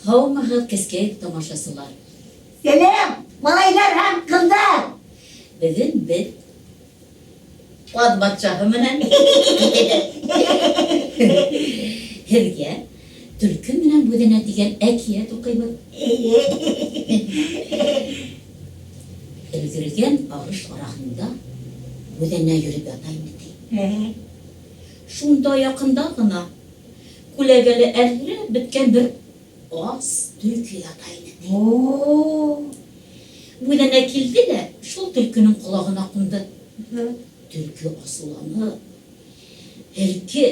Һаумыһыҙ кескәй тамашасылар. Selam, malaylar hem kızlar. Бөгөн беҙ ат батшаһы менән һеҙгә төлкө менән бүҙәнә тигән әкиәт уҡыйбыҙ. Өлгөргән ағыш араһында бүҙәнә йөрөп ята ине ти. Шунда яҡында ғына күләгәле әрһерәп бөткән бер ас төлкө ята ине ти. Бүҙәнә килде лә шул төлкөнөң ҡолағына ҡунды. Төлкө асыуланып, һелке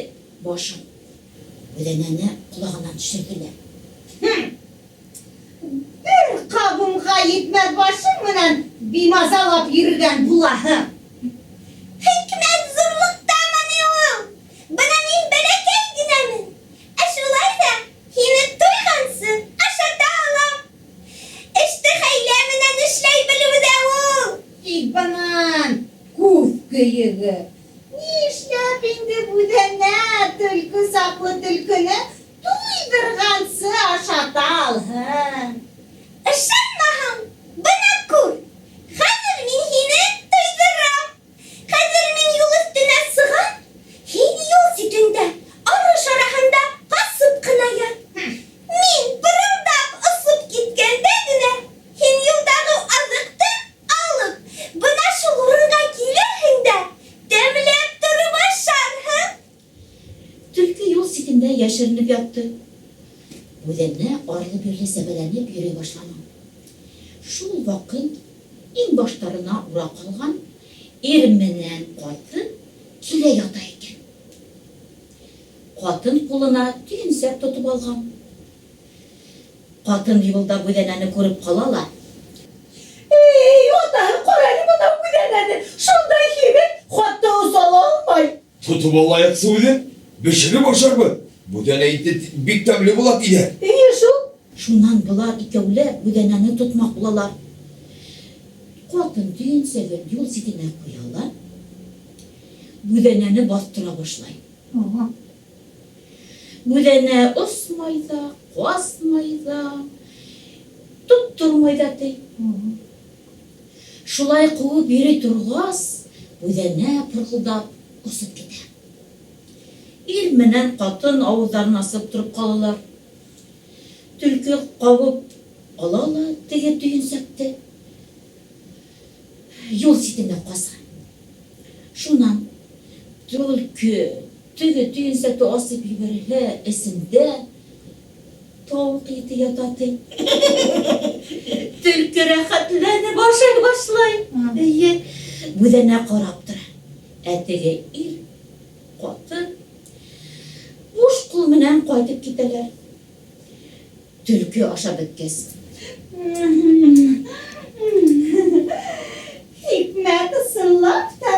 башын бүҙәнәне ҡолағынан төшөрҙө. Bir kabımğa yetmez başım menen bimazalap yürügen bulahım. Hikmet zorlukta mani ol. Bana min belekey ginemin. Aşulaysa yine duygansın. Aşağıda alam. İşte hayleminen işley bilüde ol. İlbanan, kuf kıyığı. Nişlep indi bu dene tülkü saklı tülkünü duydurgansı aşağıda alhın. Işanmahım. Bana kur. Hazır min yine duyduram. Hazır min yol üstüne sığan. Hin yol sütünde. Arış arahında kasıp kınayar. Min pırıldap ısıp gitkende güne. Hin yoldağı azıktın alıp. Buna şu urunga kilirhinde. Demlep durup aşarhın. Төлкө юл ситендә яшеренеп ятты. Бүҙәнә арлы-бирле сәбәләнеп йөрөй башланы. Шул ваҡыт иң баштарына ура ҡалған ир менән ҡатын килә ята икән. Ҡатын ҡулына төйөнсәк тотоп алған. Ҡатын юлда бүҙәнәне күреп ҡала ла: Otağı koreli bana bu denedi. Şundan gibi hatta usal olmay. Tutup alayaksı öyle. Beşeri başar mı? Bu deneyi bik temli bulak gider. Şu Шунан былар икәүләп бүҙәнәне тотмаҡ булалар. Ҡатын төйөнсәген юл ситенә ҡуялар. Бүҙәнәне баҫтыра башлай. Бүҙәнә осмай ҙа, ҡасмай ҙа, тоттормай ҙа ти. Шулай ҡыуып йөрөй торғас, бүҙәнә пырғылдап осоп китә. Ир менән ҡатын ауыҙҙарын асып тороп ҡалалар. Төлкө ҡабып ала ла теге төйөнсәкте. Юл ситенә ҡаса. Шунан төлкө теге төйөнсәкте асып ебәрһә, эсендә тауыҡ ете ята ти. Төлкө рәхәтләнеп ашай башлай. Эйе, бүҙәнә ҡарап тора. Ә теге ир, ҡатын буш ҡул менән ҡайтып китәләр. Төлкө ашап бөткәс. hikmet ısınlap da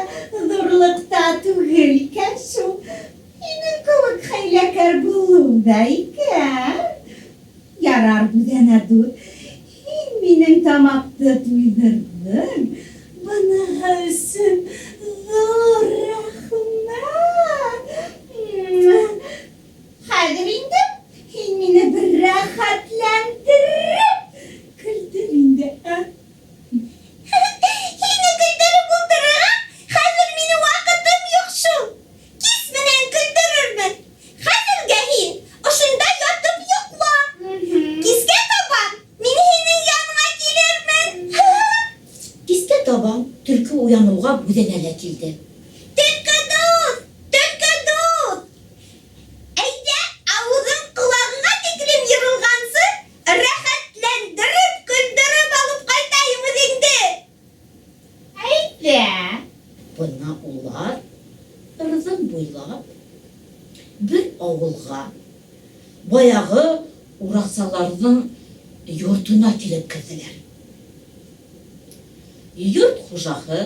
zorlukta tügülken şu. Yine kılık haylakar bulundayken. Yarar bu dene dur. Benim tamakta duydurdun. Bana halsın zor rahmet. Hadi bindim. Hilmini bir rahatlandırıp kıldırındı. Yine güldürüp buldururum. Hazır mini vakıtım yok şu. Kisminen güldürürmün. Hazır gehin. Oşunda yatıp yokla. Kiske taban. Mini hinin yanına gelirmin. Кискә табан төлкө уяныуға бүҙәнәлә килде. Төлкө dur. Төлкө dur. Әйдә, ауызың ҡолағыңа тиклем йырылғансы, рәхәтләндереп, көлдөрөп алып ҡайтайым үҙеңде. Haydi. Бына улар ырҙын буйлап бер ауылға, баяғы ураҡсаларҙың йортона килеп керҙеләр. Йорт хужаһы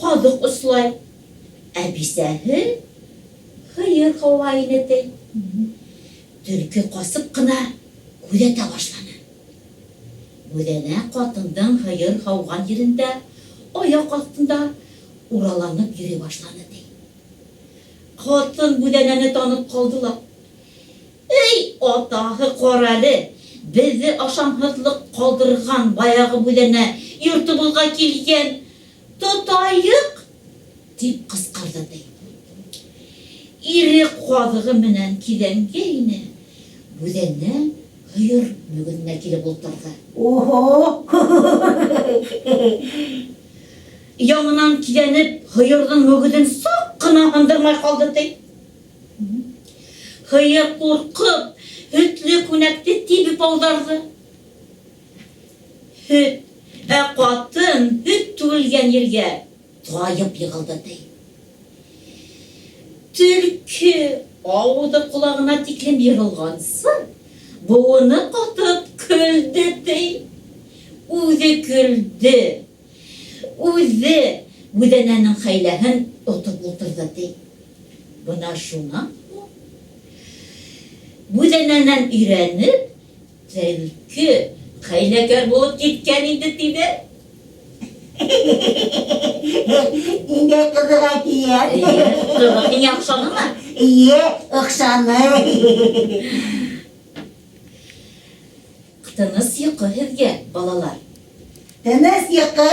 ҡаҙыҡ ослай, ә бисәһе һыйыр һауа ине ти. Төлкө ҡасып ҡына күҙәтә башланы. Бүҙәнә ҡатындың һыйыр һауған ерендә аяҡ аҫтында ураланып йөрөй башланы ти. Ҡатын бүҙәнәне танып ҡалды ла: «Эй, атаһы ҡарәле, Безне ашамһыҙлык ҡалдырған баяғы бүләнә йортобоҙға килгән тотайыҡ, тип ҡысҡырҙы ди. Ире ҡаҙығы менән киҙәнгәйне, бүҙәнә һыйыр мөгөҙөнә килеп ултырҙы. Ого! Яңынан киҙәнеп, һыйырҙың мөгөҙөн саҡ ҡына һындырмай ҡалды ти. Һыйыр ҡурҡып, һөтлө күнәкте тибеп ауҙарҙы. Һөт, ҡатын һөт түгелгән ергә тайып йығылды ти. Төлкө ауыҙы ҡолағына тиклем йығылғансы, быуыны ҡатып көлдө ти. Үҙе көлдө. Үҙе бүҙәнәнең хәйләһен отоп ултырҙы ти. Бына шунан бүҙәнәнән өйрәнеп, төлкө хәйләкәр булып киткән инде тиде. Инде ҡыҙыға тейәр. Ҡыҙыҡ һиңә оҡшанымы? Ие, оҡшаны. Тыныс йоҡо һеҙгә, балалар. Тыныс йоҡо.